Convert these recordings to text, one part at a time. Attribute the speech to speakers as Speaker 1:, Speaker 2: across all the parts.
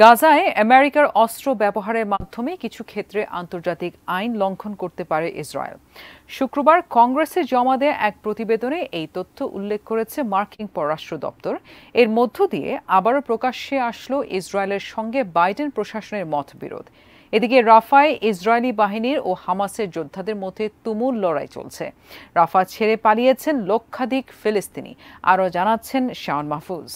Speaker 1: গাজায় আমেরিকার অস্ত্র ব্যবহারের মাধ্যমে কিছু ক্ষেত্রে আন্তর্জাতিক আইন লঙ্ঘন করতে পারে ইসরায়েল। শুক্রবার কংগ্রেসে জমা দেয়া এক প্রতিবেদনে এই তথ্য উল্লেখ করেছে মার্কিন পররাষ্ট্র দপ্তর। এর মধ্য দিয়ে আবারও প্রকাশ্যে আসলো ইসরায়েলের সঙ্গে বাইডেন প্রশাসনের মতবিরোধ। এদিকে রাফায় ইসরায়েলি বাহিনীর ও হামাসের যোদ্ধাদের মধ্যে তুমুল লড়াই চলছে। রাফা ছেড়ে পালিয়েছেন লক্ষাধিক ফিলিস্তিনি। আরও জানাচ্ছেন শাওন মাহফুজ।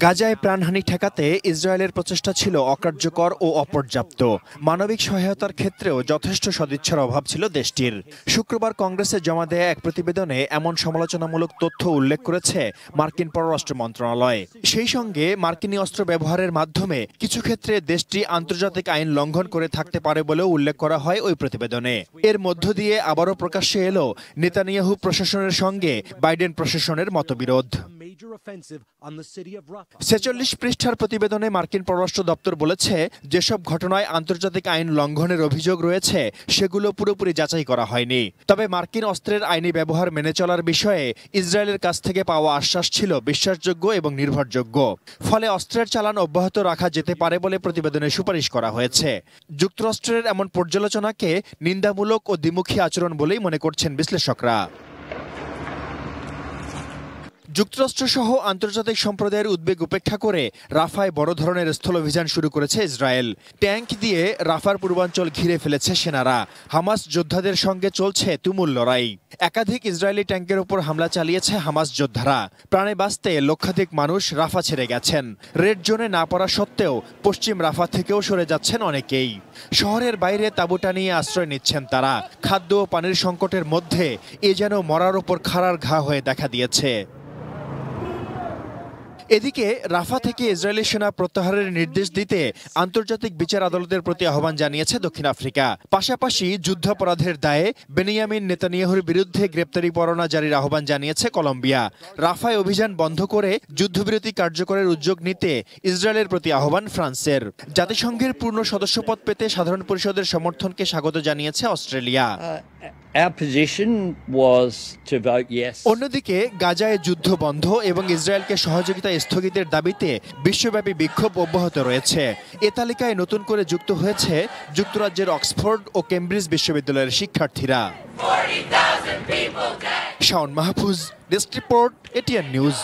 Speaker 2: গাজায় প্রাণহানি ঠেকাতে ইসরায়েলের প্রচেষ্টা ছিল অকার্যকর ও অপর্যাপ্ত। মানবিক সহায়তার ক্ষেত্রেও যথেষ্ট সদিচ্ছার অভাব ছিল দেশটির। শুক্রবার কংগ্রেসে জমা দেয়া এক প্রতিবেদনে এমন সমালোচনামূলক তথ্য উল্লেখ করেছে মার্কিন পররাষ্ট্র মন্ত্রণালয়। সেই সঙ্গে মার্কিনী অস্ত্র ব্যবহারের মাধ্যমে কিছু ক্ষেত্রে দেশটি আন্তর্জাতিক আইন লঙ্ঘন করে থাকতে পারে বলেও উল্লেখ করা হয় ওই প্রতিবেদনে। এর মধ্য দিয়ে আবারও প্রকাশ্যে এলো নেতানিয়াহু প্রশাসনের সঙ্গে বাইডেন প্রশাসনের মতবিরোধ। ৪৬ পৃষ্ঠার প্রতিবেদনে মার্কিন পররাষ্ট্র দপ্তর বলেছে, যেসব ঘটনায় আন্তর্জাতিক আইন লঙ্ঘনের অভিযোগ রয়েছে সেগুলো পুরোপুরি যাচাই করা হয়নি। তবে মার্কিন অস্ত্রের আইনি ব্যবহার মেনে চলার বিষয়ে ইসরায়েলের কাছ থেকে পাওয়া আশ্বাস ছিল বিশ্বাসযোগ্য এবং নির্ভরযোগ্য। ফলে অস্ত্রের চালান অব্যাহত রাখা যেতে পারে বলে প্রতিবেদনে সুপারিশ করা হয়েছে। যুক্তরাষ্ট্রের এমন পর্যালোচনাকে নিন্দামূলক ও দ্বিমুখী আচরণ বলেই মনে করছেন বিশ্লেষকরা। যুক্তরাষ্ট্রসহ আন্তর্জাতিক সম্প্রদায়ের উদ্বেগ উপেক্ষা করে রাফায় বড় ধরনের স্থলাভিযান শুরু করেছে ইসরায়েল। ট্যাঙ্ক দিয়ে রাফার পূর্বাঞ্চল ঘিরে ফেলেছে সেনারা। হামাস যোদ্ধাদের সঙ্গে চলছে তুমুল লড়াই। একাধিক ইসরায়েলি ট্যাঙ্কের ওপর হামলা চালিয়েছে হামাস যোদ্ধারা। প্রাণে বাঁচতে লক্ষাধিক মানুষ রাফা ছেড়ে গেছেন। রেড জোনে না পড়া সত্ত্বেও পশ্চিম রাফা থেকেও সরে যাচ্ছেন অনেকেই। শহরের বাইরে তাঁবু টানিয়ে আশ্রয় নিচ্ছেন তারা। খাদ্য ও পানির সংকটের মধ্যে এ যেন মরার ওপর খাড়ার ঘা হয়ে দেখা দিয়েছে। এদিকে রাফা থেকে ইসরায়েলি সেনা প্রত্যাহারের নির্দেশ দিতে আন্তর্জাতিক বিচার আদালতের প্রতি আহ্বান জানিয়েছে দক্ষিণ আফ্রিকা। পাশাপাশি যুদ্ধাপরাধের দায়ে বেনিয়ামিন নেতানিয়াহুর বিরুদ্ধে গ্রেপ্তারি পরোয়ানা জারির আহ্বান জানিয়েছে কলম্বিয়া। রাফায় অভিযান বন্ধ করে যুদ্ধবিরতি কার্যকরের উদ্যোগ নিতে ইসরায়েলের প্রতি আহ্বান ফ্রান্সের। জাতিসংঘের পূর্ণ সদস্যপদ পেতে সাধারণ পরিষদের সমর্থনকে স্বাগত জানিয়েছে অস্ট্রেলিয়া। অন্যদিকে গাজায় যুদ্ধ বন্ধ এবং ইসরায়েলকে সহযোগিতা স্থগিতের দাবিতে বিশ্বব্যাপী বিক্ষোভ অব্যাহত রয়েছে। এ তালিকায় নতুন করে যুক্ত হয়েছে যুক্তরাজ্যের অক্সফোর্ড ও কেমব্রিজ বিশ্ববিদ্যালয়ের শিক্ষার্থীরা। Shaon Mahfuz, desk report, ATN news.